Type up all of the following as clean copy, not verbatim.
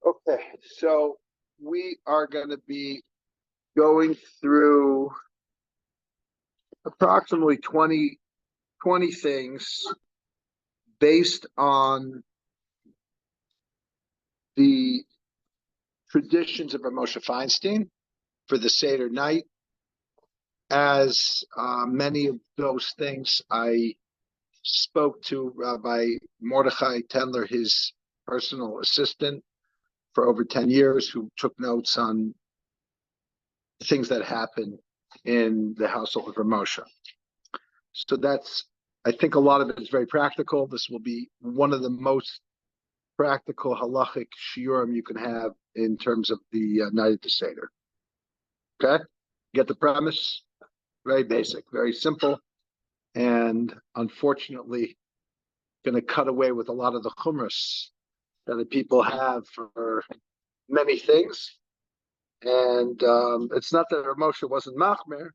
Okay, so we are going to be going through approximately 20 things based on the traditions of Rav Moshe Feinstein for the Seder night. As many of those things, I spoke to Rabbi Mordechai Tendler, his personal assistant for over 10 years, who took notes on things that happen in the household of Rav Moshe. So I think a lot of it is very practical. This will be one of the most practical halachic shiurim you can have in terms of the night of the Seder. Okay? Get the premise? Very basic, very simple. And unfortunately, going to cut away with a lot of the chumras that the people have for many things. And it's not that Rav Moshe wasn't machmer.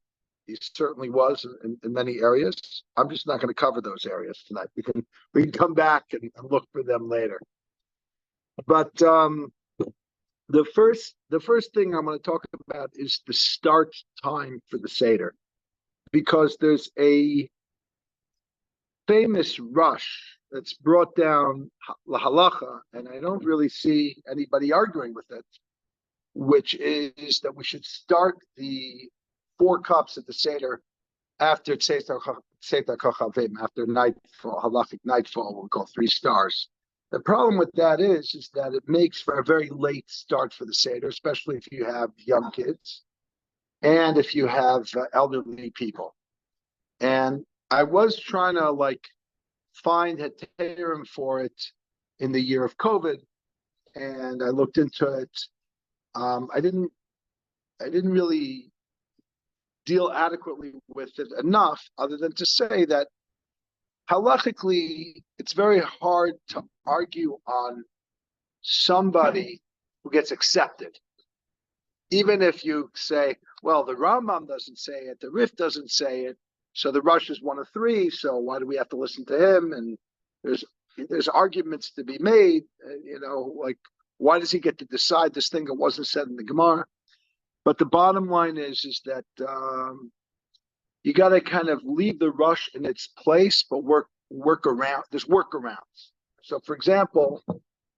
He certainly was in many areas. I'm just not going to cover those areas tonight. We can come back and look for them later. But the first thing I'm going to talk about is the start time for the Seder, because there's a famous rush that's brought down la halacha, and I don't really see anybody arguing with it, which is that we should start the 4 cups at the Seder after Tzeitar Kochavim, after nightfall, halachic nightfall, we'll call 3 stars. The problem with that is that it makes for a very late start for the Seder, especially if you have young kids and if you have elderly people. And I was trying to find heterim for it in the year of COVID, and I looked into it. I didn't really deal adequately with it enough, other than to say that halachically, it's very hard to argue on somebody who gets accepted. Even if you say, well, the Rambam doesn't say it, the Rif doesn't say it, so the Rush is 1 of 3, so why do we have to listen to him? And there's arguments to be made, why does he get to decide this thing that wasn't said in the Gemara? But the bottom line is that you got to kind of leave the rush in its place, but work around. There's workarounds. So, for example,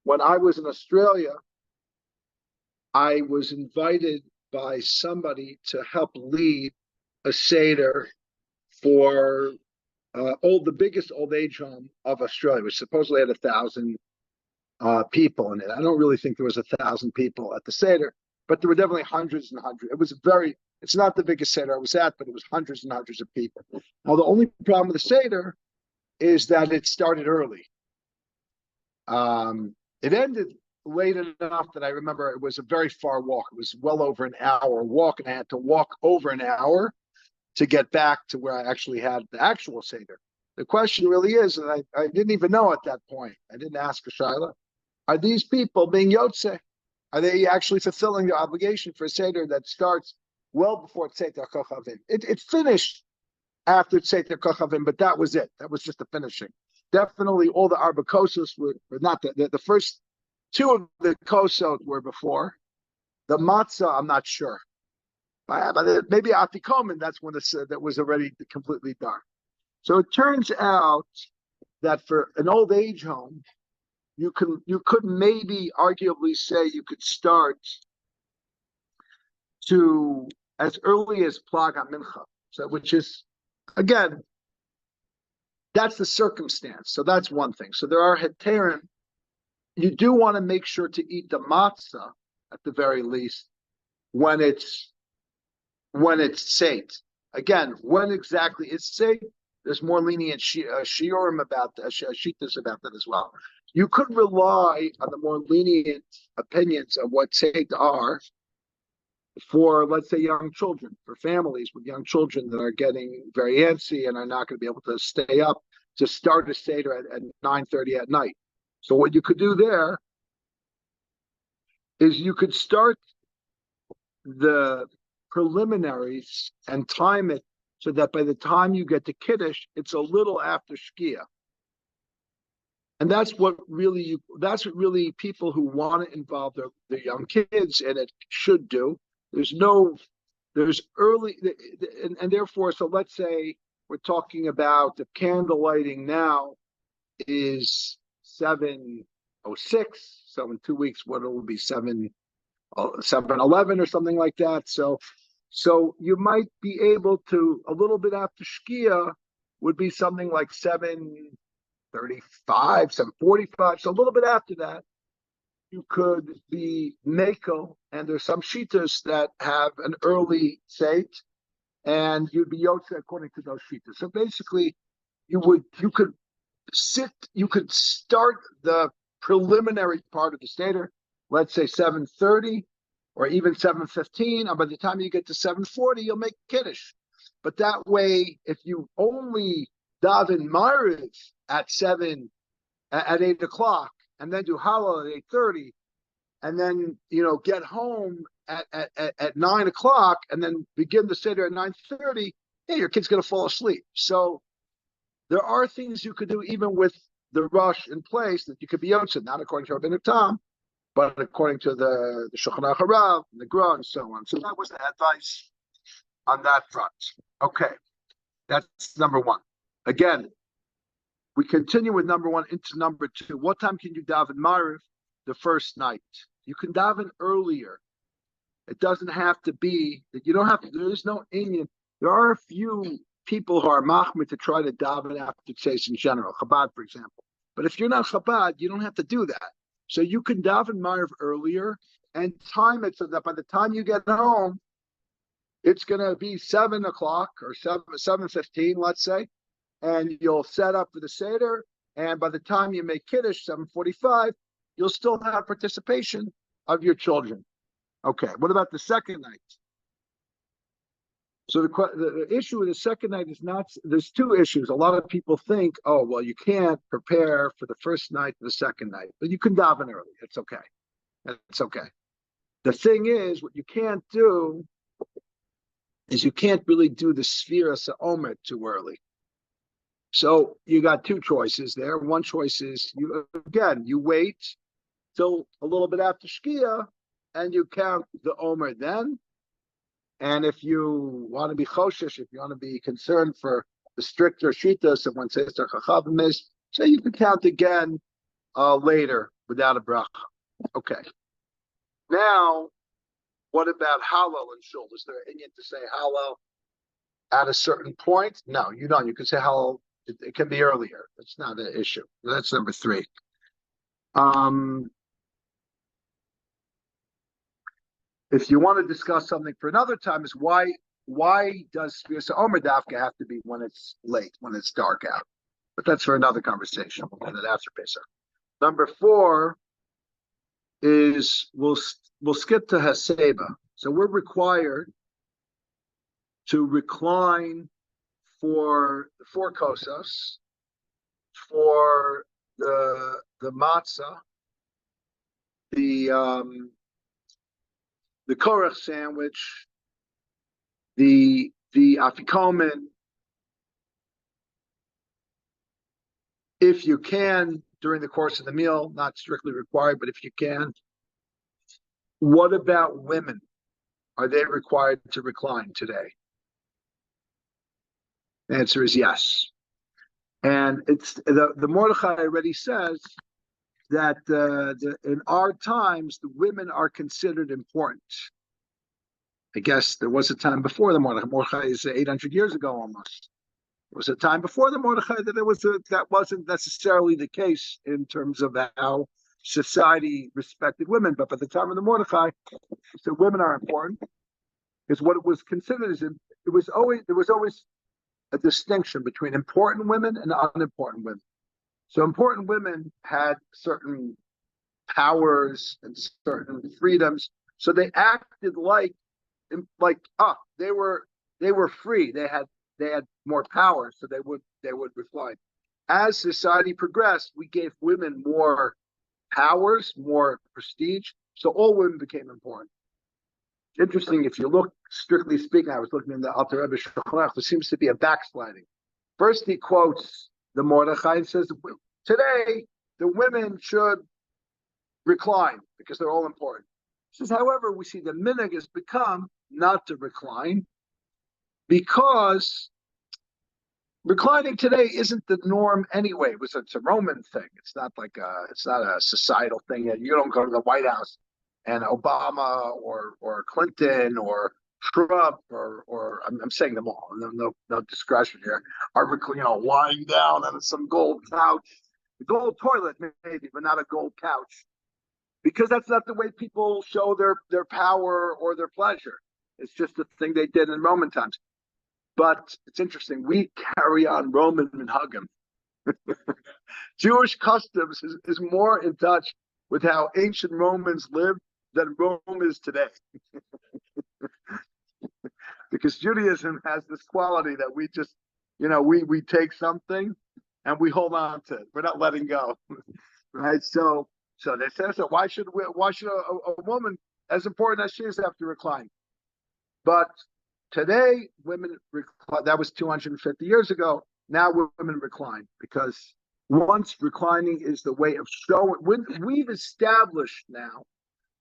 when I was in Australia, I was invited by somebody to help lead a Seder for the biggest old age home of Australia, which supposedly had 1,000 people in it. I don't really think there was 1,000 people at the Seder, but there were definitely hundreds and hundreds. It's not the biggest Seder I was at, but it was hundreds and hundreds of people. Now, the only problem with the Seder is that it started early. It ended late enough that I remember it was a very far walk. It was well over an hour walk, and I had to walk over an hour to get back to where I actually had the actual Seder. The question really is, and I didn't even know at that point, I didn't ask a Shaila, are these people being Yotze? Are they actually fulfilling their obligation for a Seder that starts well before Tzeitar Kochavim? It finished after Tzeitar Kochavim, but that was it. That was just the finishing. Definitely all the Arba Kosos were not the first 2 of the Kosot were before. The Matzah, I'm not sure. But maybe Atikomen, that's when that was already completely done. So it turns out that for an old age home, you could maybe arguably say you could start to as early as Plag HaMincha, so which is, again, that's the circumstance. So that's one thing. So there are heterim. You do want to make sure to eat the matzah at the very least when it's seit. Again, when exactly it's seit, there's more lenient shiurim about that, shittas about that as well. You could rely on the more lenient opinions of what seit are for, let's say, young children, for families with young children that are getting very antsy and are not going to be able to stay up to start a Seder at 9:30 at night. So what you could do there is you could start the preliminaries and time it so that by the time you get to Kiddush, it's a little after Shkia. And that's what really people who want to involve their young kids in it should do. There's no, there's early, and therefore, so let's say we're talking about the candle lighting now is 7:06. So in 2 weeks, what it will be 7:11 or something like that. So you might be able to a little bit after Shkia would be something like 7:35, 7:45. So a little bit after that, you could be Mako, and there's some shitas that have an early sate, and you'd be Yotze according to those shitas. So basically, you could start the preliminary part of the Seder, let's say 7:30 or even 7:15, and by the time you get to 7:40, you'll make Kiddush. But that way, if you only daven Ma'ariv at 8 o'clock, and then do Hallel at 8:30, and then get home at 9 o'clock, and then begin the Seder at 9:30, yeah, your kid's gonna fall asleep. So there are things you could do even with the rush in place that you could be Yotze, not according to Rabbeinu Tam, but according to the Shulchan Aruch Harav, and the Gra, and so on. So that was the advice on that front. Okay, that's number one. Again, we continue with number one into number two. What time can you daven Ma'ariv the first night? You can daven earlier. It doesn't have to be that you don't have to. There is no Indian. There are a few people who are machmir to try to daven after Tzeis in general, Chabad, for example. But if you're not Chabad, you don't have to do that. So you can daven Ma'ariv earlier and time it so that by the time you get home, it's going to be 7 o'clock or 7:15, let's say, and you'll set up for the Seder. And by the time you make Kiddush, 7:45, you'll still have participation of your children. Okay, what about the second night? So the issue with the second night is not, there's two issues. A lot of people think, oh, well, you can't prepare for the first night and the second night, but you can daven early. It's okay. It's okay. The thing is, what you can't do is you can't really do the Sfira Sa'omer too early. So you got two choices there. One choice is, you wait till a little bit after Shkia, and you count the Omer then. And if you want to be choshesh, if you want to be concerned for the stricter shitas of when Seister Chachavim is, so you can count again later without a bracha. Okay. Now, what about Hallel and Shul? Is there any to say Hallel at a certain point? No, you don't. You can say Hallel. It can be earlier. That's not an issue. That's number three. If you want to discuss something for another time, is why does Sfira Omer Dafka have to be when it's late, when it's dark out? But that's for another conversation. We'll get it after Pesach. Number four is we'll skip to Haseba. So we're required to recline for the four kosas, for the matzah, the korach sandwich, the afikomen, if you can during the course of the meal, not strictly required, but if you can. What about women? Are they required to recline today? The answer is yes. And it's the Mordechai already says that in our times, the women are considered important. I guess there was a time before the Mordechai. Mordechai is 800 years ago almost. There was a time before the Mordechai that wasn't necessarily the case in terms of how society respected women. But by the time of the Mordechai, so women are important because what it was considered is there was always a distinction between important women and unimportant women. So important women had certain powers and certain freedoms. So they acted like they were free. They had more power, so they would recline. As society progressed, we gave women more powers, more prestige. So all women became important. Interesting, if you look, strictly speaking, I was looking in the Alter Rebbe Shulchan Aruch, there seems to be a backsliding. First, he quotes the Mordechai and says, today, the women should recline because they're all important. He says, however, we see the minhag has become not to recline because reclining today isn't the norm anyway. It's a Roman thing. It's not a societal thing. You don't go to the White House and Obama or Clinton or Trump or I'm saying them all. No discretion here. Are lying down on some gold couch, the gold toilet maybe, but not a gold couch, because that's not the way people show their power or their pleasure. It's just a thing they did in Roman times. But it's interesting. We carry on Roman minhagim. Jewish customs is more in touch with how ancient Romans lived than Rome is today. Because Judaism has this quality that we just, we take something and we hold on to it. We're not letting go, right? So they say, so why should a woman, as important as she is, have to recline? But today, women recline. That was 250 years ago. Now women recline because once reclining is the way of showing. We've established now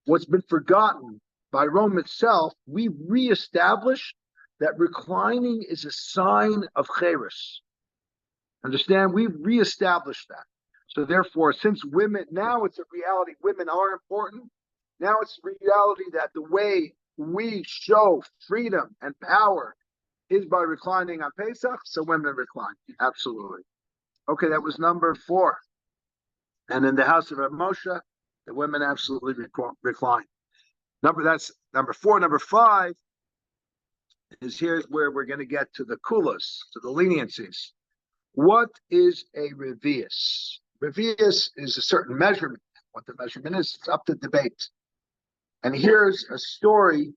what's been forgotten by Rome itself. We've reestablished that reclining is a sign of cheres. Understand? We've reestablished that. So therefore, since women, now it's a reality, women are important. Now it's a reality that the way we show freedom and power is by reclining on Pesach, so women recline. Absolutely. Okay, that was number 4. And in the house of Rav Moshe, the women absolutely recline. That's number 4. Number 5 is here's where we're going to get to the kulas, to the leniencies. What is a revius? Revius is a certain measurement. What the measurement is, it's up to debate. And here's a story,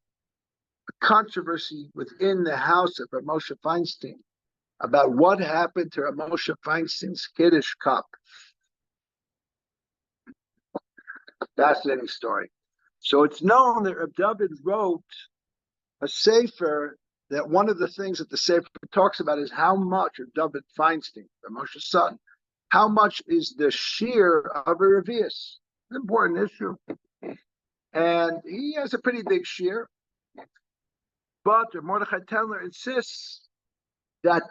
a controversy within the house of Rav Moshe Feinstein about what happened to Rav Moshe Feinstein's Kiddush cup. Fascinating story. So it's known that Reb David wrote a sefer, that one of the things that the sefer talks about is how much of David Feinstein, Rav Moshe's son, how much is the shear of a revius? It's an important issue. And he has a pretty big shear. But Mordechai Tendler insists that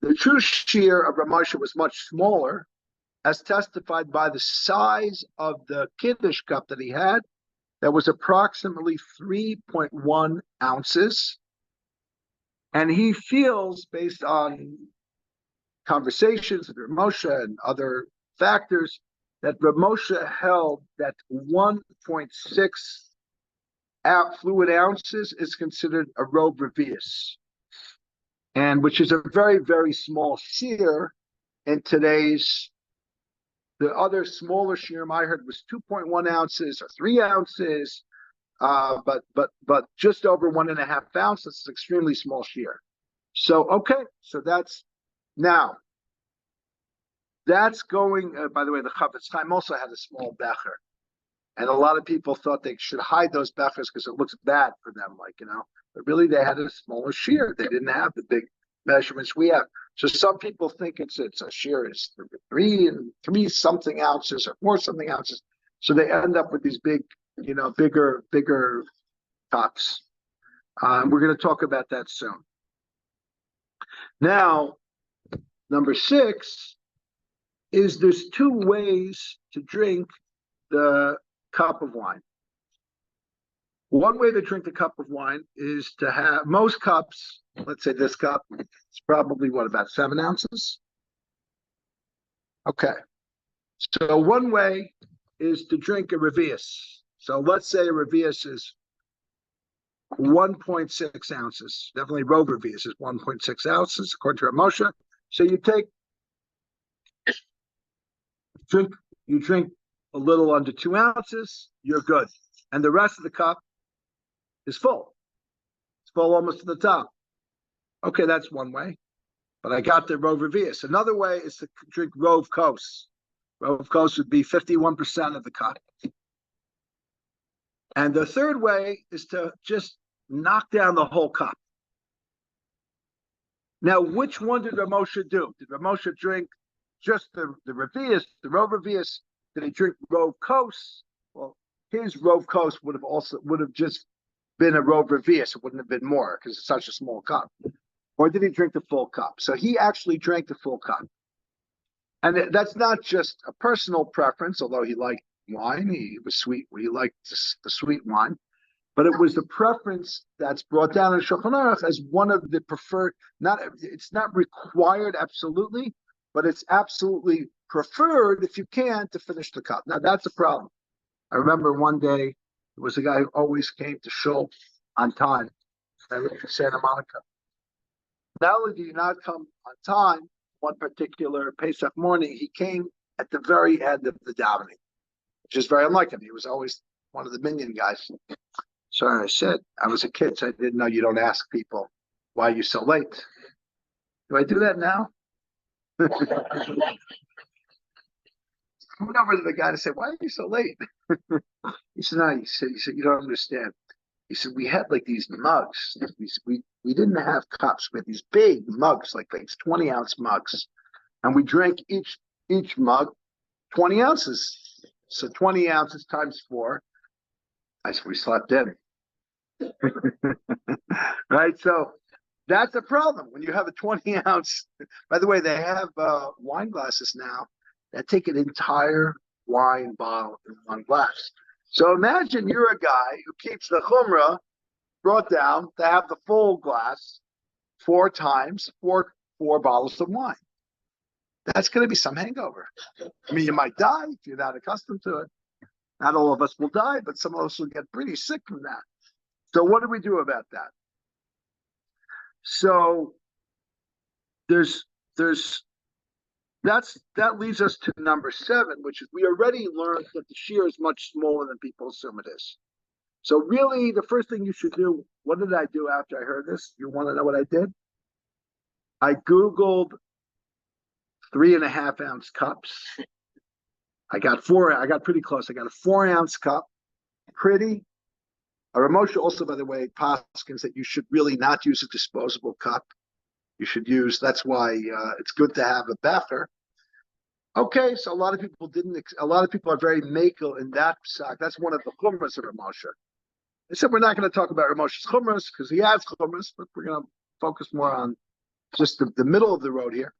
the true shear of Rav Moshe was much smaller, as testified by the size of the Kiddush cup that he had, that was approximately 3.1 ounces. And he feels, based on conversations with Rav Moshe and other factors, that Rav Moshe held that 1.6 fluid ounces is considered a robe revius, and which is a very, very small shear in today's. The other smaller shear I heard was 2.1 ounces or 3 ounces, but just over 1.5 ounces. It's an extremely small shear. So so that's now. That's going. By the way, the Chavetz Chaim also had a small becher, and a lot of people thought they should hide those bechers because it looks bad for them, But really, they had a smaller shear. They didn't have the big measurements we have. So some people think it's a shear is 3 something ounces or 4 something ounces. So they end up with these big, bigger cups. We're going to talk about that soon. Now, number 6 is there's 2 ways to drink the cup of wine. One way to drink the cup of wine is to have most cups. Let's say this cup, it's probably about 7 ounces. Okay. So one way is to drink a revius. So let's say a revius is 1.6 ounces. Definitely robe revius is 1.6 ounces, according to Rav Moshe. So you drink a little under 2 ounces, you're good. And the rest of the cup is full. It's full almost to the top. Okay, that's one way. But I got the Rov Revius. Another way is to drink Rov Kos. Rov Kos would be 51% of the cup. And the third way is to just knock down the whole cup. Now, which one did Rav Moshe do? Did Rav Moshe drink just the Revius, the Rov Revius, Did he drink Rove Kos? Well, his Rove Kos would have just been a Rove Revius. It wouldn't have been more because it's such a small cup. Or did he drink the full cup? So he actually drank the full cup. And that's not just a personal preference, although he liked wine. He was sweet. He liked the sweet wine. But it was the preference that's brought down in Shulchan Aruch as one of the preferred. It's not required absolutely, but it's absolutely preferred if you can to finish the cup. Now that's a problem. I remember one day there was a guy who always came to shul on time. I lived in Santa Monica. Not only did he not come on time, one particular Pesach morning, he came at the very end of the davening, which is very unlike him. He was always one of the minion guys. So I said, I was a kid, so I didn't know you don't ask people, why are you so late? Do I do that now? I went over to the guy and said, why are you so late? He said, no, he said, you don't understand. He said, we had like these mugs. We didn't have cups. We had these big mugs, like 20-ounce mugs. And we drank each mug 20 ounces. So 20 ounces times 4. I said, we slept in. Right? So that's a problem. When you have a 20-ounce, by the way, they have wine glasses now that take an entire wine bottle in one glass. So imagine you're a guy who keeps the chumrah brought down to have the full glass 4 times, four bottles of wine. That's going to be some hangover. I mean, you might die if you're not accustomed to it. Not all of us will die, but some of us will get pretty sick from that. So what do we do about that? So that leads us to number 7, which is we already learned that the shear is much smaller than people assume it is. So really, the first thing you should do, what did I do after I heard this? You want to know what I did? I Googled 3.5-ounce cups. I got pretty close. I got a 4-ounce cup. Pretty. Rav Moshe also, by the way, paskins that you should really not use a disposable cup. You should use, that's why it's good to have a becher. Okay, so a lot of people are very makel in that psak. That's one of the chumras of Rav Moshe. They said we're not going to talk about Rav Moshe's chumras because he has chumras, but we're going to focus more on just the middle of the road here.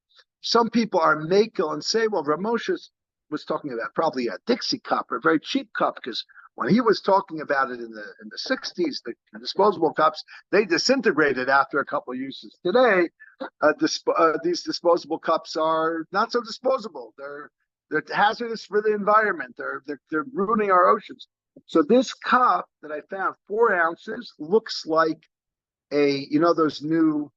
Some people are makel and say, well, Rav Moshe was talking about probably a Dixie cup or a very cheap cup because when he was talking about it in the 60s, the disposable cups, they disintegrated after a couple of uses. Today, these disposable cups are not so disposable. They're hazardous for the environment. They're ruining our oceans. So this cup that I found, 4 ounces, looks like those new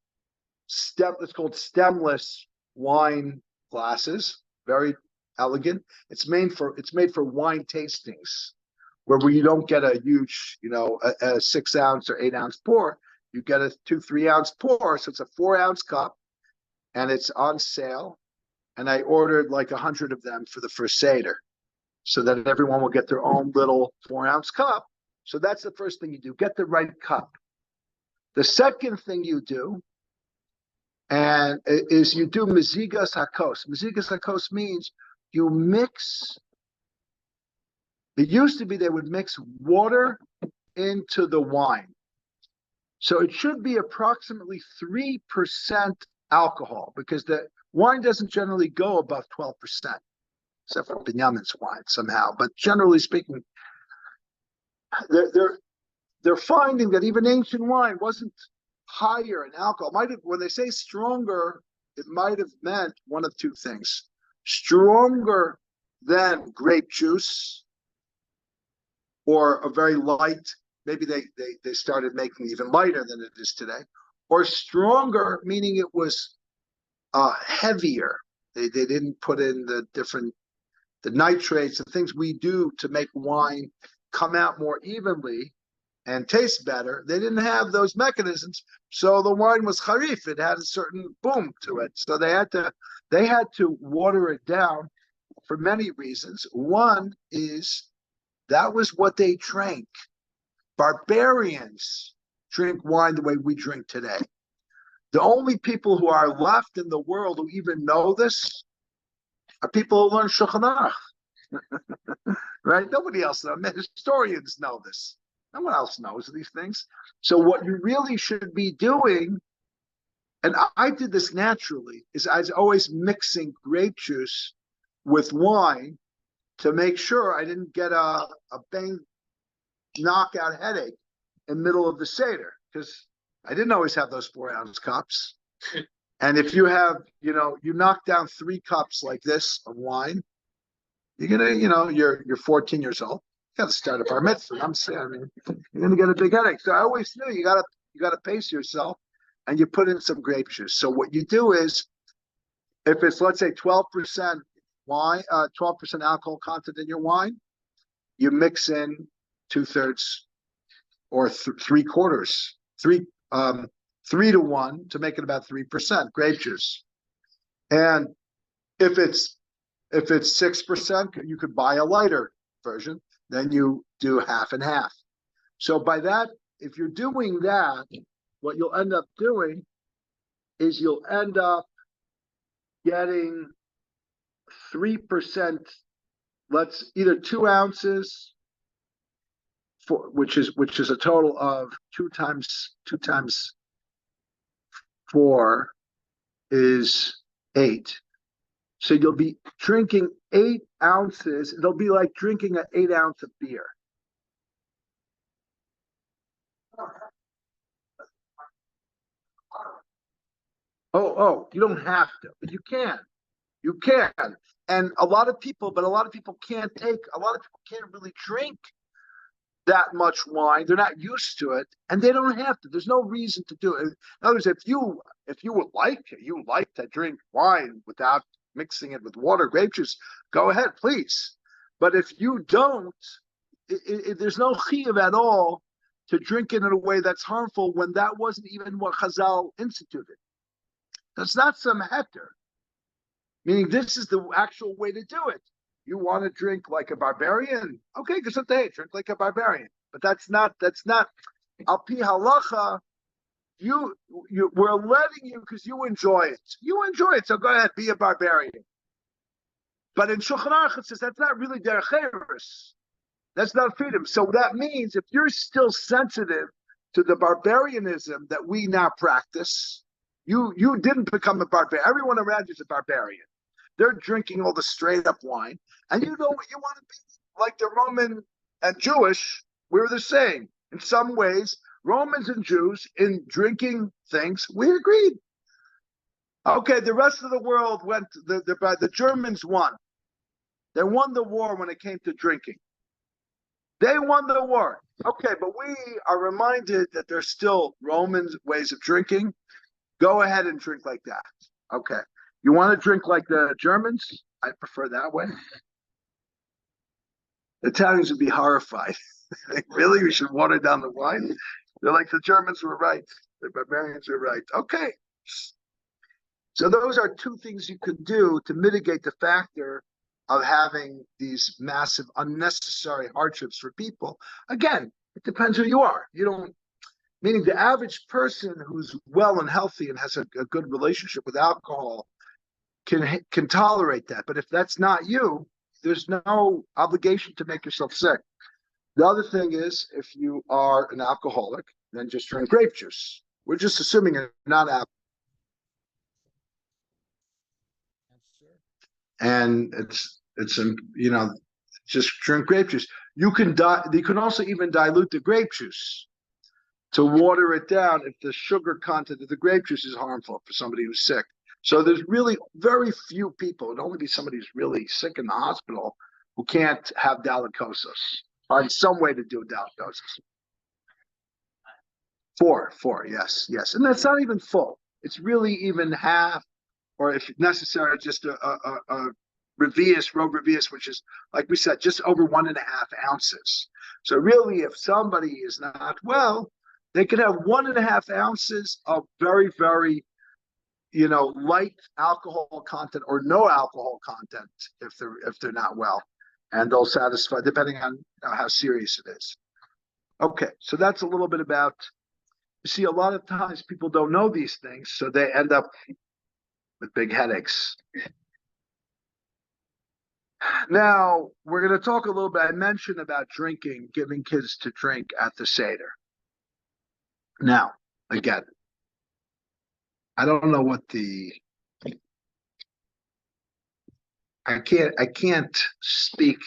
it's called stemless wine glasses. Very elegant. It's made for wine tastings, where you don't get a huge, a 6 ounce or 8 ounce pour. You get a 2-3 ounce pour. So it's a 4 ounce cup and it's on sale. And I ordered like 100 of them for the first Seder so that everyone will get their own little 4 ounce cup. So that's the first thing you do. Get the right cup. The second thing you do is you do mezigas hakos. Mezigas hakos means you mix. It used to be they would mix water into the wine. So it should be approximately 3% alcohol because the wine doesn't generally go above 12%, except for Binyamin's wine somehow. But generally speaking, they're finding that even ancient wine wasn't higher in alcohol. When they say stronger, it might have meant one of 2 things. Stronger than grape juice, or a very light, maybe they started making even lighter than it is today, or stronger, meaning it was heavier. They didn't put in the nitrates, the things we do to make wine come out more evenly and taste better. They didn't have those mechanisms, so the wine was harif. It had a certain boom to it. So they had to water it down for many reasons. One is that was what they drank. Barbarians drink wine the way we drink today. The only people who are left in the world who even know this are people who learn Shulchan Aruch. right? Nobody else knows. Historians know this. No one else knows these things. So what you really should be doing, and I did this naturally, is I was always mixing grape juice with wine to make sure I didn't get a bang knockout headache in the middle of the Seder, because I didn't always have those 4-ounce cups. And if you have, you knock down 3 cups like this of wine, you're gonna, you're 14 years old. You got to start a bar mitzvah. I'm saying, you're gonna get a big headache. So I always knew you gotta pace yourself, and you put in some grape juice. So what you do is, if it's, let's say, 12% wine, 12% alcohol content in your wine, you mix in 2/3 or 3/4, 3 to 1 to make it about 3% grape juice. And if it's 6%, you could buy a lighter version. Then you do half and half. So by that, if you're doing that, what you'll end up doing is you'll end up getting 3%. Let's either 2 ounces, which is a total of 2 times 4 is 8. So you'll be drinking 8 ounces. It'll be like drinking an 8-ounce of beer. Oh, you don't have to, but you can. You can. And a lot of people can't really drink that much wine. They're not used to it, and they don't have to. There's no reason to do it. In other words, if you like to drink wine without mixing it with water, grape juice, go ahead, please. But if you don't, there's no chiyuv at all to drink it in a way that's harmful, when that wasn't even what Chazal instituted. That's not some heter. Meaning, this is the actual way to do it. You want to drink like a barbarian? Okay, drink like a barbarian. But that's not al pi halacha. We're letting you because you enjoy it. You enjoy it, so go ahead, be a barbarian. But in Shulchan Aruch it says that's not really derech eretz. That's not freedom. So that means if you're still sensitive to the barbarianism that we now practice, you didn't become a barbarian. Everyone around you is a barbarian. They're drinking all the straight up wine, and you know what you want to be like the Roman and Jewish. We're the same in some ways. Romans and Jews in drinking things, we agreed. Okay, the rest of the world went. The Germans won. They won the war when it came to drinking. They won the war. Okay, but we are reminded that there's still Roman ways of drinking. Go ahead and drink like that. Okay. You want to drink like the Germans? I prefer that way. The Italians would be horrified. Really? We should water down the wine? They're like, the Germans were right. The barbarians were right. Okay. So those are 2 things you could do to mitigate the factor of having these massive unnecessary hardships for people. Again, it depends who you are. Meaning the average person who's well and healthy and has a good relationship with alcohol can tolerate that. But if that's not you, there's no obligation to make yourself sick. The other thing is, if you are an alcoholic, then just drink grape juice. We're just assuming you're not alcoholic. And it's just drink grape juice. You can also even dilute the grape juice to water it down if the sugar content of the grape juice is harmful for somebody who's sick. So there's really very few people, it'd only be somebody who's really sick in the hospital, who can't have dolichosis. Find some way to do dolichosis. 4, yes. And that's not even full. It's really even half, or if necessary, just a revius, rogue revius, which is, like we said, just over 1.5 ounces. So really, if somebody is not well, they could have 1.5 ounces of very, very, light alcohol content or no alcohol content if they're not well, and they'll satisfy depending on how serious it is. Okay, so that's a little bit about. You see, a lot of times people don't know these things, so they end up with big headaches. Now, we're going to talk a little bit. I mentioned about drinking, giving kids to drink at the Seder. Now, again, I don't know what I can't speak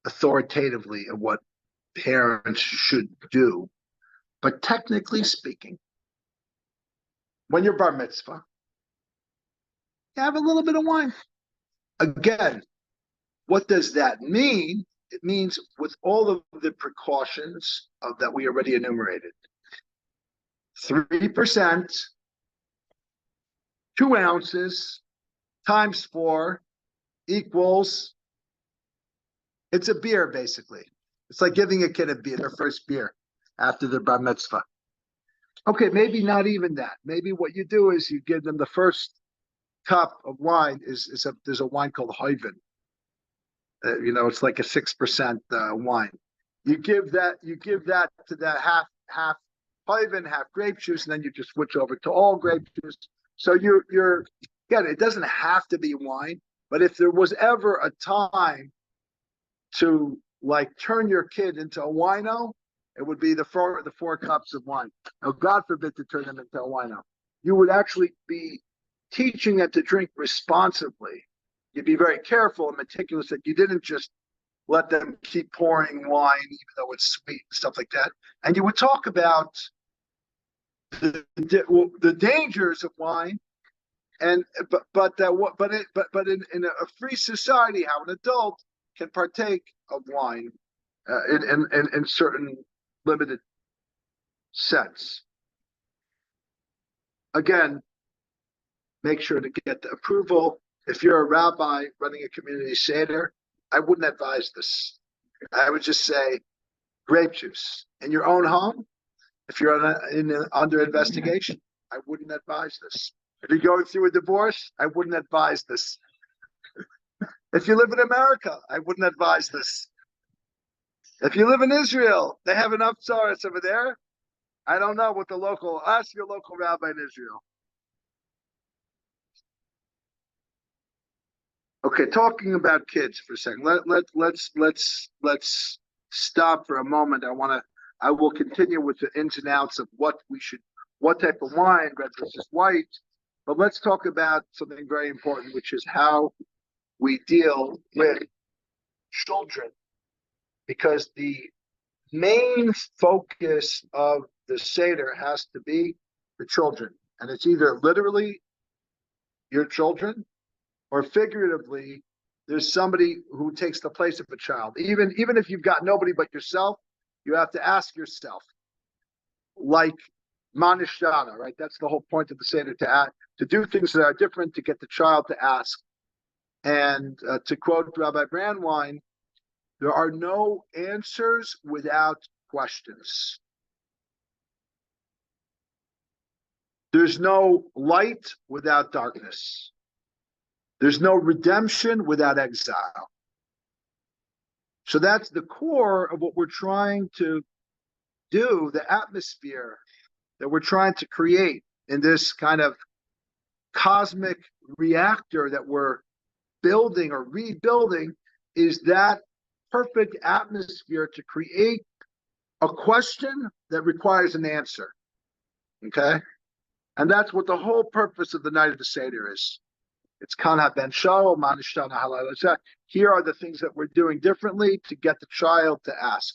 authoritatively of what parents should do, but technically speaking, when you're bar mitzvah, you have a little bit of wine. Again, what does that mean? It means with all of the precautions that we already enumerated. 3%, 2 ounces times 4 equals, it's a beer basically. It's like giving a kid a beer, their first beer after their bar mitzvah. Okay, maybe not even that. Maybe what you do is you give them the first cup of wine there's a wine called Heuven. It's like a 6% wine. You give that to that half Heuven, half grape juice, and then you just switch over to all grape juice. So you're again, it doesn't have to be wine, but if there was ever a time to like turn your kid into a wino, it would be the four cups of wine. Now, God forbid to turn them into a wino. You would actually be teaching them to drink responsibly. You'd be very careful and meticulous that you didn't just let them keep pouring wine, even though it's sweet and stuff like that. And you would talk about the dangers of wine, and in a free society, how an adult can partake of wine in certain limited sense. Again, make sure to get the approval. If you're a rabbi running a community seder, I wouldn't advise this. I would just say grape juice in your own home. If you're under investigation, I wouldn't advise this. If you're going through a divorce, I wouldn't advise this. If you live in America, I wouldn't advise this. If you live in Israel, they have enough tzaras over there. I don't know what ask your local rabbi in Israel. Okay, talking about kids for a second. Let's stop for a moment. I will continue with the ins and outs of what type of wine, red versus white. But let's talk about something very important, which is how we deal with children, because the main focus of the Seder has to be the children. And it's either literally your children or figuratively, there's somebody who takes the place of a child. Even if you've got nobody but yourself, you have to ask yourself, like Manishtana, right? That's the whole point of the Seder, to do things that are different, to get the child to ask. And to quote Rabbi Brandwein, there are no answers without questions. There's no light without darkness. There's no redemption without exile. So that's the core of what we're trying to do, the atmosphere that we're trying to create in this kind of cosmic reactor that we're building or rebuilding, is that perfect atmosphere to create a question that requires an answer. Okay? And that's what the whole purpose of the night of the Seder is. It's Kana Ben Shal, Manishtana Halal. Here are the things that we're doing differently to get the child to ask.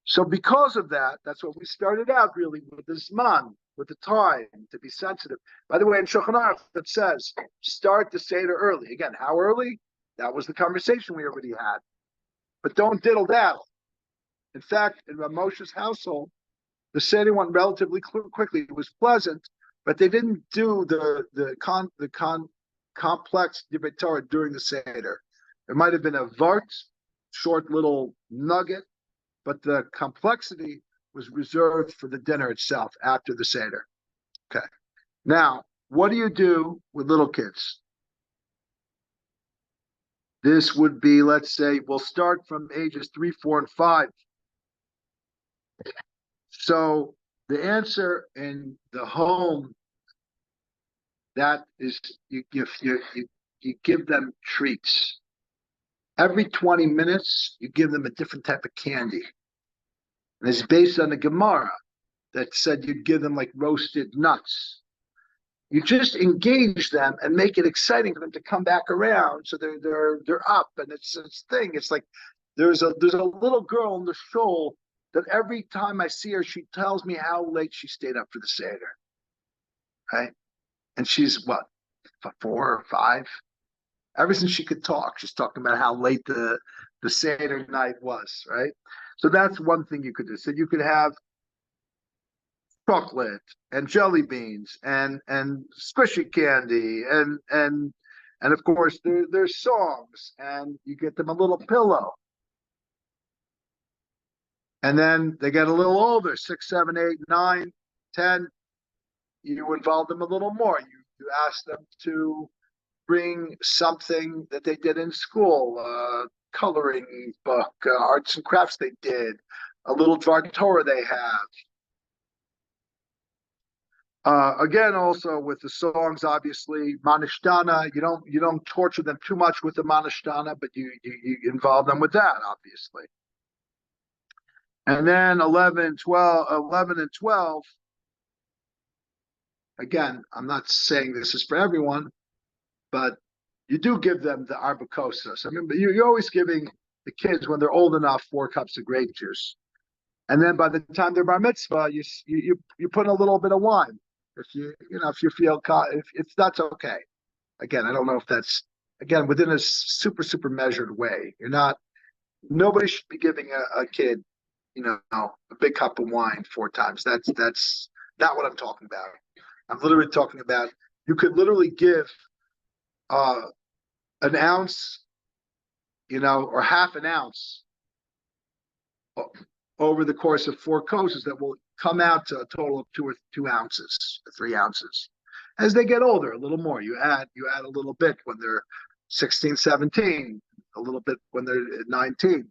So because of that, that's what we started out really with the Zman, with the time, to be sensitive. By the way, in Shulchan Aruch, it says, start the Seder early. Again, how early? That was the conversation we already had. But don't diddle daddle. In fact, in Rav Moshe's household, the Seder went relatively quickly. It was pleasant, but they didn't do the complex Divrei Torah during the Seder. It might have been a vart, short little nugget, but the complexity was reserved for the dinner itself after the Seder. Okay. Now, what do you do with little kids? This would be, let's say, we'll start from ages 3, 4, and 5. So the answer in the home, that is, you give them treats. Every 20 minutes, you give them a different type of candy. And it's based on the Gemara that said you'd give them like roasted nuts. You just engage them and make it exciting for them to come back around. So they're up, and it's this thing. It's like there's a little girl in the shul that every time I see her, she tells me how late she stayed up for the Seder. Right? And she's what, 4 or 5? Ever since she could talk, she's talking about how late the Seder night was, right? So that's one thing you could do. So you could have chocolate and jelly beans and squishy candy and of course there's songs, and you get them a little pillow. And then they get a little older, 6, 7, 8, 9, 10. You involve them a little more. You ask them to bring something that they did in school, coloring book, arts and crafts they did, a little Dvar Torah they have. Again, also with the songs, obviously, Manishtana, you don't torture them too much with the Manishtana, but you involve them with that, obviously. And then 11 and 12, again, I'm not saying this is for everyone, but you do give them the arbakosas. I mean, you're always giving the kids, when they're old enough, 4 cups of grape juice. And then by the time they're bar mitzvah, you put a little bit of wine. If you feel if that's okay. Again, I don't know if that's, again, within a super measured way. Nobody should be giving a kid, a big cup of wine 4 times. That's not what I'm talking about. I'm literally talking about, you could literally give an ounce, or half an ounce over the course of 4 kosses that will come out to a total of 2 ounces, 3 ounces. As they get older, a little more. You add a little bit when they're 16, 17, a little bit when they're 19,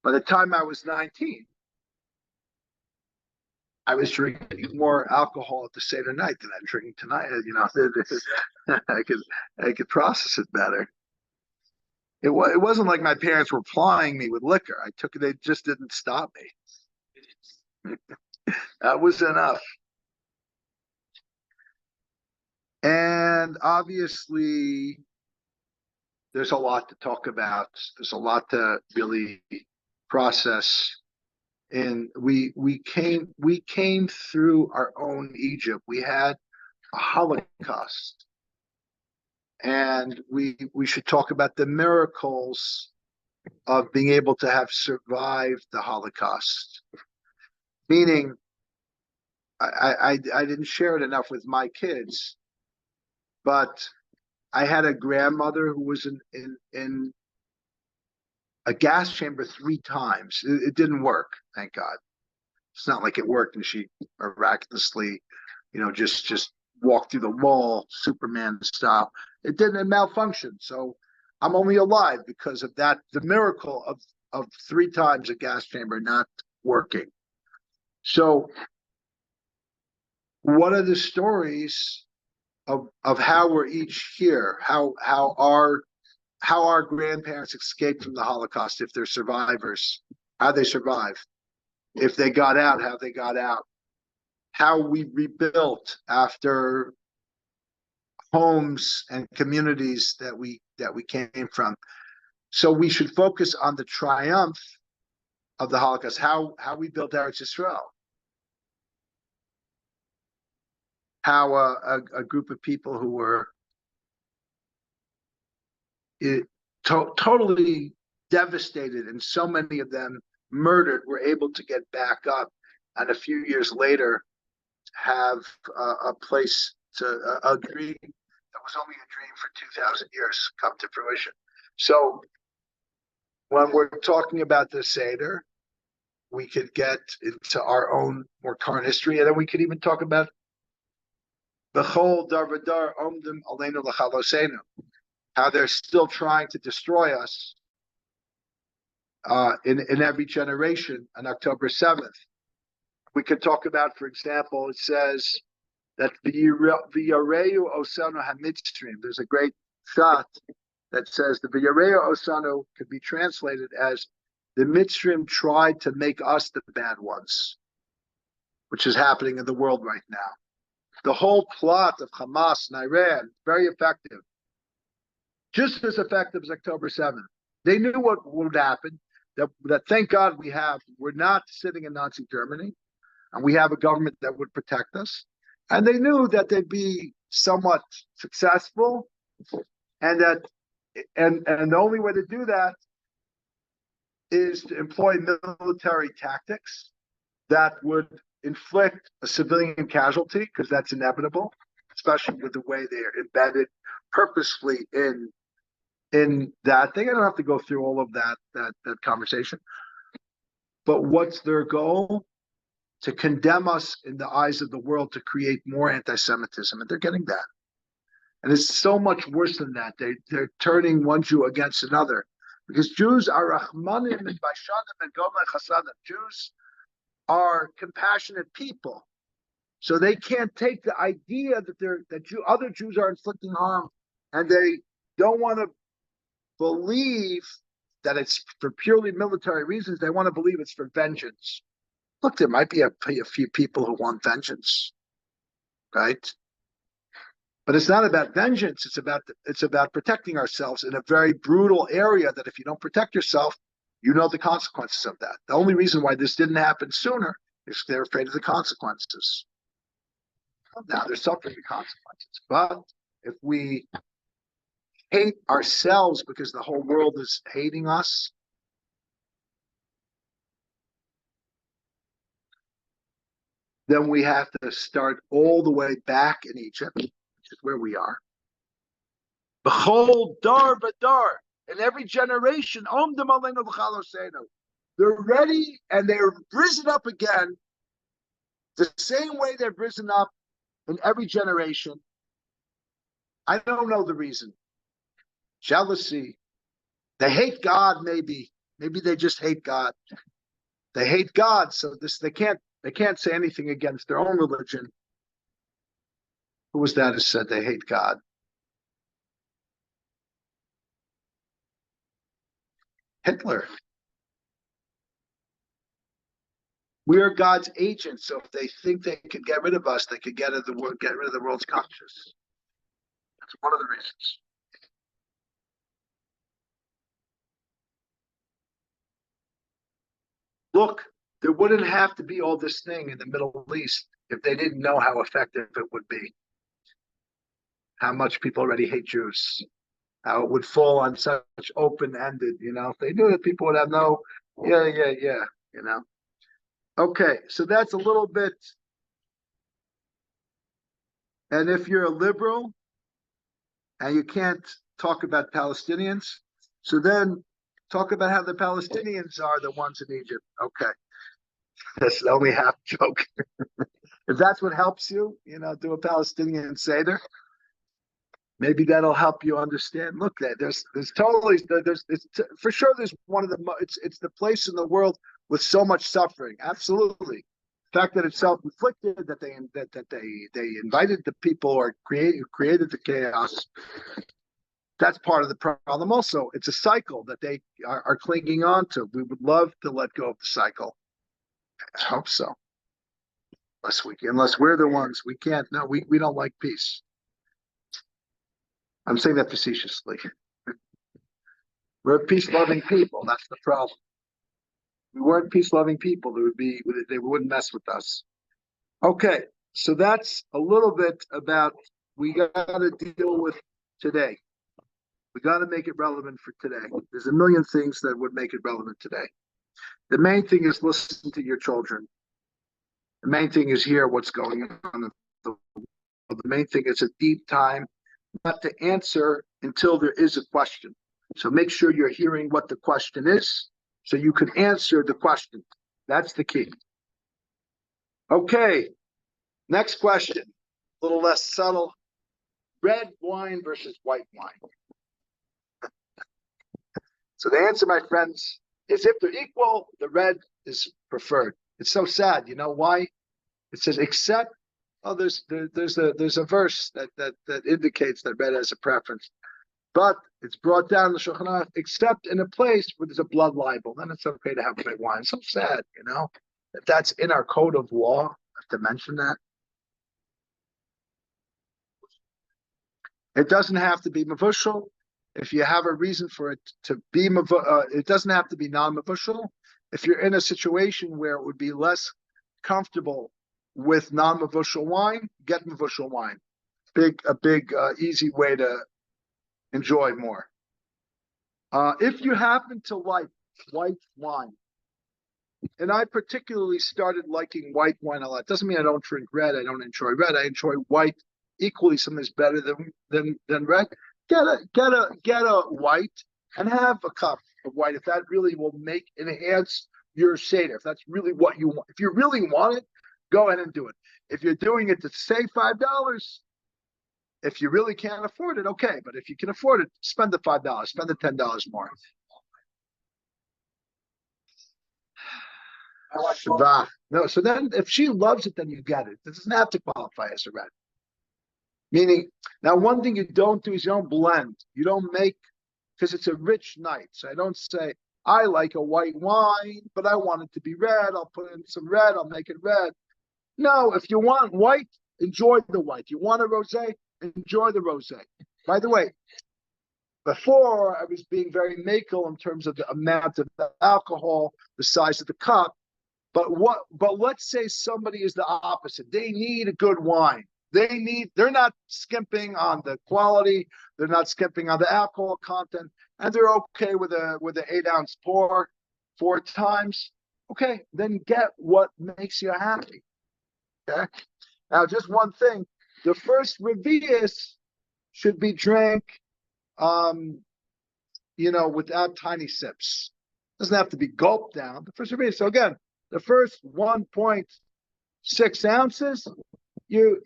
By the time I was 19, I was drinking more alcohol at the Seder night than I'm drinking tonight. I could process it better. It wasn't like my parents were plying me with liquor. They just didn't stop me. That was enough. And obviously, there's a lot to talk about. There's a lot to really process. And we came through our own Egypt. We had a Holocaust. And we should talk about the miracles of being able to have survived the Holocaust. Meaning, I didn't share it enough with my kids, but I had a grandmother who was in a gas chamber 3 times. It didn't work, thank God. It's not like it worked and she miraculously, just walked through the wall, Superman style. It didn't malfunction. So I'm only alive because of that, the miracle of 3 times a gas chamber not working. So what are the stories of how we're each here, how our grandparents escaped from the Holocaust, if they're survivors, how they survived, if they got out, how they got out, how we rebuilt after homes and communities that we came from. So we should focus on the triumph of the Holocaust, how we built Eretz Yisrael, how a group of people who were totally devastated and so many of them murdered were able to get back up, and a few years later have a place to a dream that was only a dream for 2,000 years come to fruition. So when we're talking about the Seder, we could get into our own more current history, and then we could even talk about B'chol dar v'dar omdim aleinu l'chalosenu, how they're still trying to destroy us in every generation on October 7th. We could talk about, for example, it says that the V'yareu osenu hamitzrim. There's a great shot that says the V'yareya Osanu could be translated as the Mitzrayim tried to make us the bad ones, which is happening in the world right now. The whole plot of Hamas and Iran, very effective. Just as effective as October 7th. They knew what would happen, that thank God we're not sitting in Nazi Germany, and we have a government that would protect us. And they knew that they'd be somewhat successful, and the only way to do that is to employ military tactics that would inflict a civilian casualty, because that's inevitable, especially with the way they're embedded purposefully in that thing. I don't have to go through all of that conversation. But what's their goal? To condemn us in the eyes of the world, to create more anti-Semitism, and they're getting that. And it's so much worse than that. They're turning one Jew against another, because Jews are Rahmanim and Baishanim and Gomel Chasadim. Jews are compassionate people, so they can't take the idea that other Jews are inflicting harm, and they don't want to believe that it's for purely military reasons. They want to believe it's for vengeance. Look, there might be a few people who want vengeance, right? But it's not about vengeance. It's about protecting ourselves in a very brutal area that if you don't protect yourself, you know the consequences of that. The only reason why this didn't happen sooner is they're afraid of the consequences. Now they're suffering the consequences. But if we hate ourselves because the whole world is hating us, then we have to start all the way back in Egypt, which is where we are. Behold, dar badar, in every generation, they're ready and they're risen up again, the same way they've risen up in every generation. I don't know the reason. Jealousy. They hate God, maybe. Maybe they just hate God. They hate God, so they can't say anything against their own religion. Who was that who said they hate God? Hitler. We are God's agents, so if they think they could get rid of us, they could get rid of the world's conscience. That's one of the reasons. Look, there wouldn't have to be all this thing in the Middle East if they didn't know how effective it would be. How much people already hate Jews. How it would fall on such open-ended, if they knew that people would have yeah. Okay, so that's a little bit. And if you're a liberal and you can't talk about Palestinians, so then talk about how the Palestinians are the ones in Egypt. Okay. That's the only half joke. If that's what helps you, do a Palestinian Seder, maybe that'll help you understand. Look, there's for sure there's one of the it's the place in the world with so much suffering. Absolutely. The fact that it's self-inflicted, that they invited the people or created the chaos. That's part of the problem. Also, it's a cycle that they are clinging on to. We would love to let go of the cycle. I hope so. Unless we're the ones, we can't. No, we don't like peace. I'm saying that facetiously. We're peace-loving people. That's the problem. If we weren't peace-loving people, they wouldn't mess with us. Okay, so that's a little bit about we got to deal with today. We got to make it relevant for today. There's a million things that would make it relevant today. The main thing is listen to your children. The main thing is hear what's going on. The main thing is a deep time, not to answer until there is a question. So make sure you're hearing what the question is so you can answer the question. That's the key. Okay, next question. A little less subtle. Red wine versus white wine. So the answer, my friends, is if they're equal, the red is preferred. It's so sad. You know why? It says except. Oh, there's a verse that indicates that red has a preference. But It's brought down in the Shulchan Aruch, except in a place where there's a blood libel. Then it's okay to have white wine. So sad, if that's in our code of law, I have to mention that. It doesn't have to be mavushal. If you have a reason for it to be it doesn't have to be non-mavushal. If you're in a situation where it would be less comfortable with non-mavushal wine, get mavushal wine. A big, easy way to enjoy more. If you happen to like white wine, and I particularly started liking white wine a lot. Doesn't mean I don't drink red. I don't enjoy red. I enjoy white equally. Sometimes better than red. Get a white and have a cup of white if that really will enhance your Seder. If that's really what you want. If you really want it, go ahead and do it. If you're doing it to save $5, if you really can't afford it, okay. But if you can afford it, spend the $5. Spend the $10 more. No, so then if she loves it, then you get it. It doesn't have to qualify as a red. Meaning, now one thing you don't do is you don't blend. You don't make, because it's a rich night. So I don't say, I like a white wine, but I want it to be red. I'll put in some red. I'll make it red. No, if you want white, enjoy the white. You want a rosé, enjoy the rosé. By the way, before I was being very makel in terms of the amount of the alcohol, the size of the cup. But let's say somebody is the opposite. They need a good wine. They're not skimping on the quality, they're not skimping on the alcohol content, and they're okay with an 8-ounce pour 4 times. Okay, then get what makes you happy. Okay. Now, just one thing: the first revius should be drank, without tiny sips. Doesn't have to be gulped down. The first revius. So again, the first 1.6 ounces, you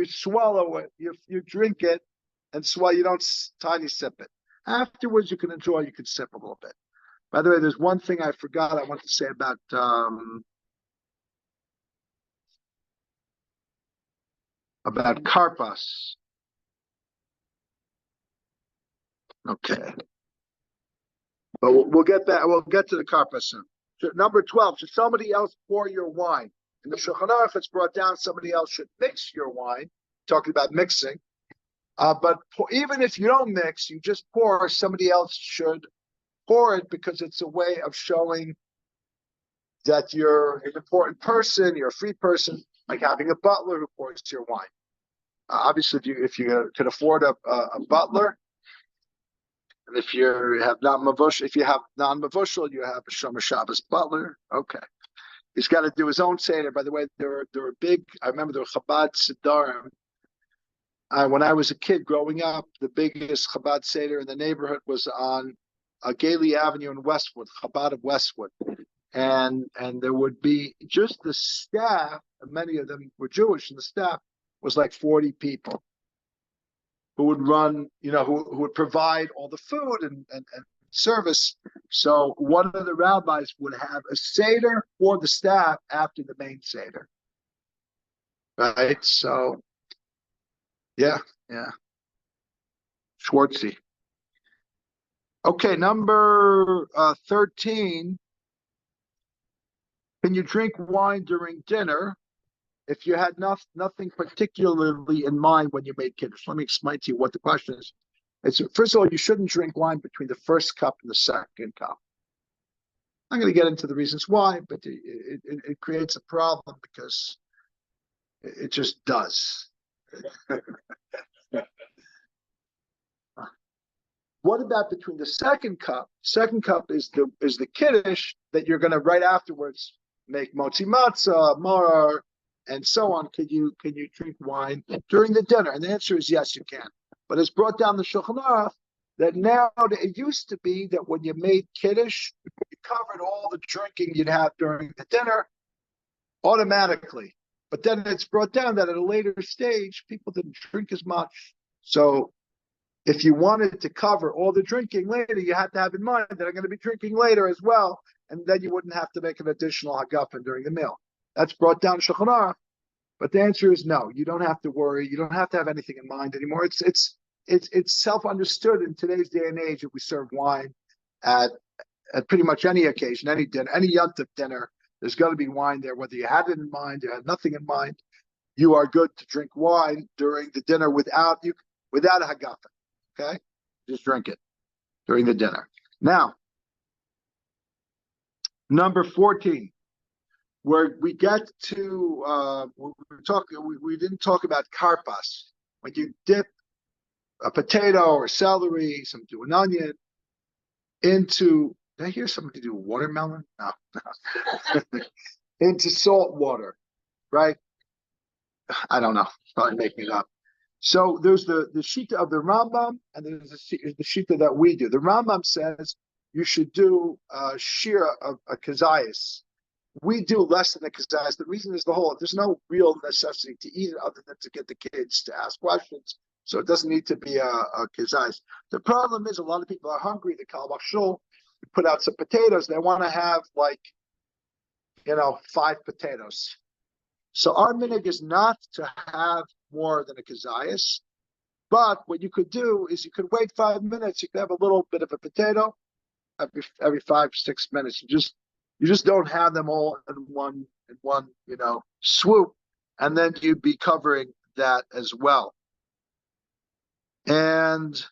swallow it, you drink it, and swallow. You don't tiny sip it. Afterwards, you can enjoy. You can sip a little bit. By the way, there's one thing I forgot. I wanted to say about karpas. Okay, but we'll get back. We'll get to the karpas soon. Number 12, should somebody else pour your wine? In the Shulchan Aruch, it's brought down somebody else should mix your wine. Talking about mixing. But even if you don't mix, you just pour, somebody else should pour it because it's a way of showing that you're an important person, you're a free person, like having a butler who pours your wine. Obviously, if you can afford a butler, and if you have non-mavushal, you have a Shomer Shabbos butler. Okay. He's got to do his own Seder. By the way, there were big, I remember there were Chabad Sedarim. When I was a kid growing up, the biggest Chabad Seder in the neighborhood was on Gailey Avenue in Westwood, Chabad of Westwood. And there would be just the staff, and many of them were Jewish, and the staff was like 40 people who would run, who would provide all the food and service. So one of the rabbis would have a Seder for the staff after the main Seder. Right? So, yeah. Schwartzy. Okay, number 13. Can you drink wine during dinner if you had nothing particularly in mind when you made kiddush? Let me explain to you what the question is. First of all, you shouldn't drink wine between the first cup and the second cup. I'm going to get into the reasons why, but it creates a problem because it just does. What about between the second cup? Second cup is the kiddush that you're going to right afterwards make motzi matzah, mar, and so on. Can you drink wine during the dinner? And the answer is yes, you can. But it's brought down the Shulchan Aruch that now it used to be that when you made kiddush, you covered all the drinking you'd have during the dinner automatically. But then it's brought down that at a later stage, people didn't drink as much. So if you wanted to cover all the drinking later, you had to have in mind that I'm going to be drinking later as well, and then you wouldn't have to make an additional hagafen during the meal. That's brought down Shulchan Aruch. But the answer is no. You don't have to worry. You don't have to have anything in mind anymore. It's it's self-understood in today's day and age that we serve wine at pretty much any occasion, any dinner, any yontif dinner. There's going to be wine there, whether you had it in mind or had nothing in mind. You are good to drink wine during the dinner without a hagafen. Okay, just drink it during the dinner. Now, number 14, where we get to we didn't talk about karpas. When you dip a potato or celery, some do an onion into. Did I hear somebody do watermelon? No. Into salt water, right? I don't know. Probably making it up. So there's the shita of the Rambam, and there's the shita that we do. The Rambam says you should do shira of a kazayas. We do less than a kazayas. The reason is there's no real necessity to eat it other than to get the kids to ask questions. So it doesn't need to be a kazayas. The problem is a lot of people are hungry. The kalbashul put out some potatoes. They want to have 5 potatoes. So our minhag is not to have more than a kazayas, but what you could do is you could wait 5 minutes. You could have a little bit of a potato every 5-6 minutes. You just don't have them all in one swoop, and then you'd be covering that as well. And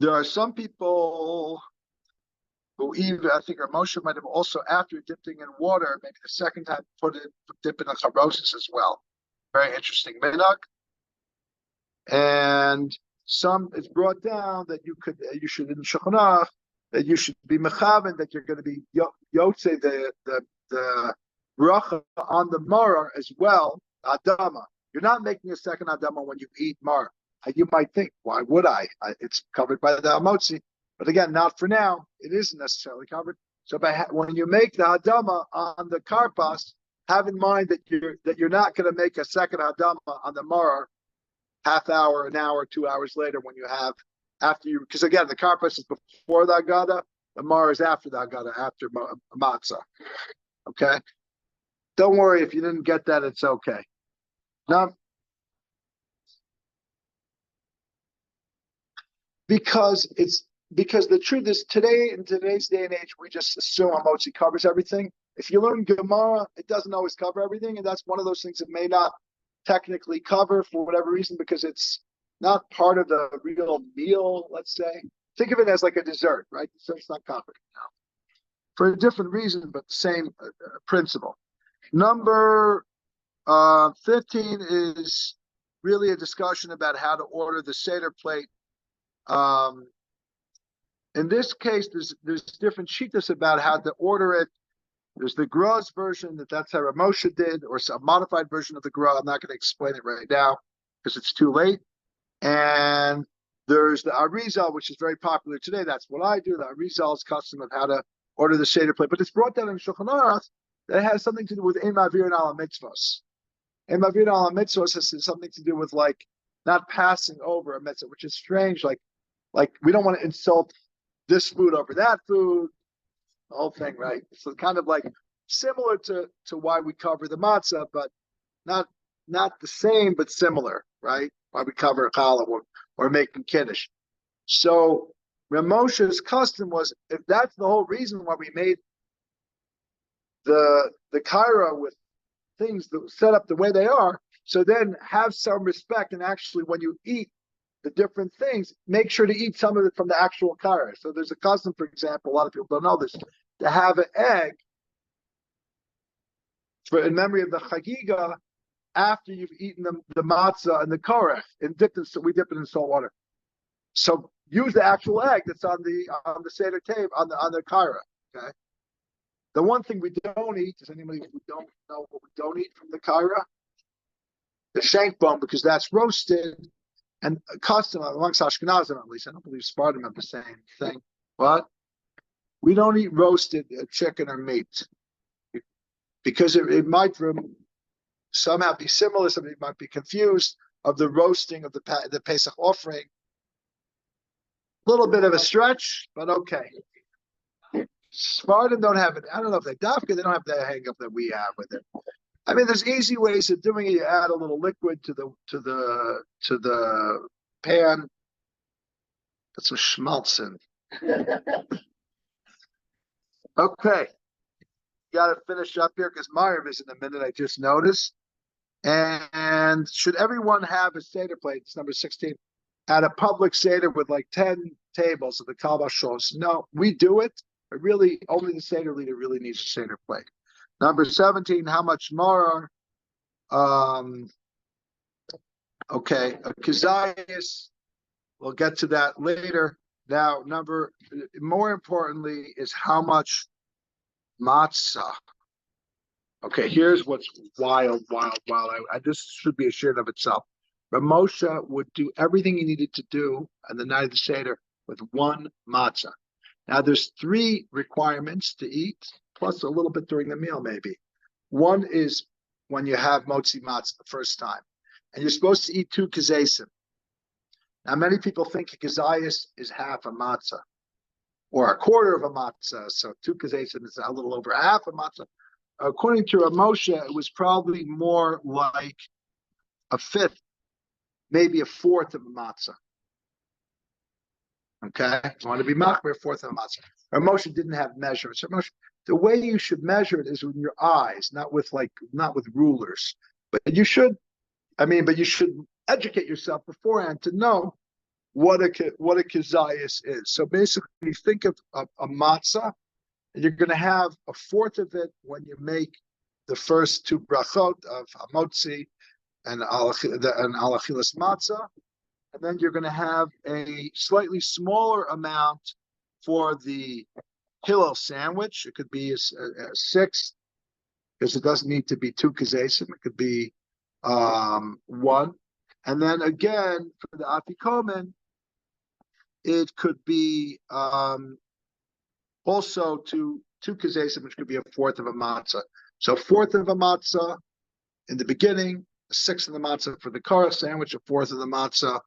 there are some people who even, I think Rav Moshe might have also, after dipping in water, maybe the second time, dip in a charosis as well. Very interesting minhag. And it's brought down that you should in Shulchan that you should be mechaven, that you're going to be yotze the bracha on the maror as well, adama. You're not making a second adama when you eat maror. You might think, why would I? It's covered by the amotzi. But again, not for now. It isn't necessarily covered. So when you make the hadama on the karpas, have in mind that you're not going to make a second hadama on the maror half hour, an hour, 2 hours later when you have because again the karpas is before the agada, the maror is after the agada, after matzah. Okay, don't worry if you didn't get that. It's okay. Now, because the truth is in today's day and age, we just assume Hamotzi covers everything. If you learn Gemara, it doesn't always cover everything, and that's one of those things that may not technically cover for whatever reason because it's not part of the real meal. Let's say, think of it as like a dessert, right? So it's not covered for a different reason, but the same principle. Number 15 is really a discussion about how to order the Seder plate. In this case, there's different shittas about how to order it. There's the Gra's version that's how Rav Moshe did, or a modified version of the Gra. I'm not going to explain it right now because it's too late. And there's the Arizal, which is very popular today. That's what I do. The Arizal's custom of how to order the Seder plate. But it's brought down in Shulchan Aruch that it has something to do with Ein Ma'avir Ala Mitzvos. Ein Ma'avir Ala Mitzvos has something to do with not passing over a mitzvah, which is strange. Like we don't want to insult this food over that food, the whole thing, right? So kind of similar to why we cover the matzah, but not the same, but similar, right? Why we cover challah or making kiddush. So Rav Moshe's custom was, if that's the whole reason why we made the kaira with things that set up the way they are, so then have some respect, and actually when you eat the different things, make sure to eat some of it from the actual kaira. So there's a custom, for example, a lot of people don't know this, to have an egg in memory of the chagiga after you've eaten the matzah and the korech, we dip it in salt water. So use the actual egg that's on the Seder table, on the kaira. Okay. The one thing we don't eat, does anybody who don't know what we don't eat from the kaira? The shank bone, because that's roasted. And custom amongst Ashkenazim, at least, I don't believe Spartan have the same thing. But we don't eat roasted chicken or meat because it might somehow be similar. Somebody might be confused of the roasting of the Pesach offering. A little bit of a stretch, but okay. Spartan don't have it. I don't know if they don't have the hang up that we have with it. I mean, there's easy ways of doing it. You add a little liquid to the pan, put some schmaltz in. Okay, got to finish up here because Myrav is in a minute. I just noticed. And should everyone have a Seder plate? It's number 16 at a public Seder with like 10 tables of the Kalba shows. No, we do it, but really only the Seder leader really needs a Seder plate. Number 17, how much more? Okay, a Kazayas, we'll get to that later. Now, more importantly is how much matzah. Okay, here's what's wild. This should be a share of itself. Rav Moshe would do everything he needed to do on the night of the Seder with one matzah. Now, there's 3 requirements to eat, plus a little bit during the meal, maybe. One is when you have motzi matzah the first time, and you're supposed to eat 2 kazesim. Now, many people think a kazayas is half a matzah, or a quarter of a matzah, so 2 kazesim is a little over half a matzah. According to Rav Moshe, it was probably more like a fifth, maybe a fourth of a matzah. Okay, you want to be machmir, a fourth of a matzah. Rav Moshe didn't have measurements. The way you should measure it is with your eyes, not with rulers. But you should educate yourself beforehand to know what a kazayas is. So basically, think of a matzah. And you're going to have a fourth of it when you make the first 2 brachot of hamotzi and alachilas matzah. And then you're going to have a slightly smaller amount for the hillel sandwich. It could be a 6, because it doesn't need to be 2 kazesim. It could be 1. And then again, for the afikomen, it could be also two kazesim, which could be a fourth of a matzah. So a fourth of a matzah in the beginning, a sixth of the matzah for the kara sandwich, a fourth of the matzah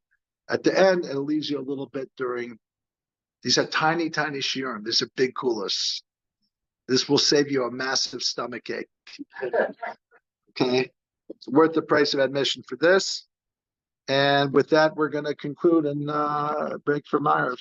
at the end, and it leaves you a little bit during. These are tiny, tiny shiurim. These are big kulas. This will save you a massive stomach ache. Okay, it's worth the price of admission for this. And with that, we're going to conclude and break for Myrav.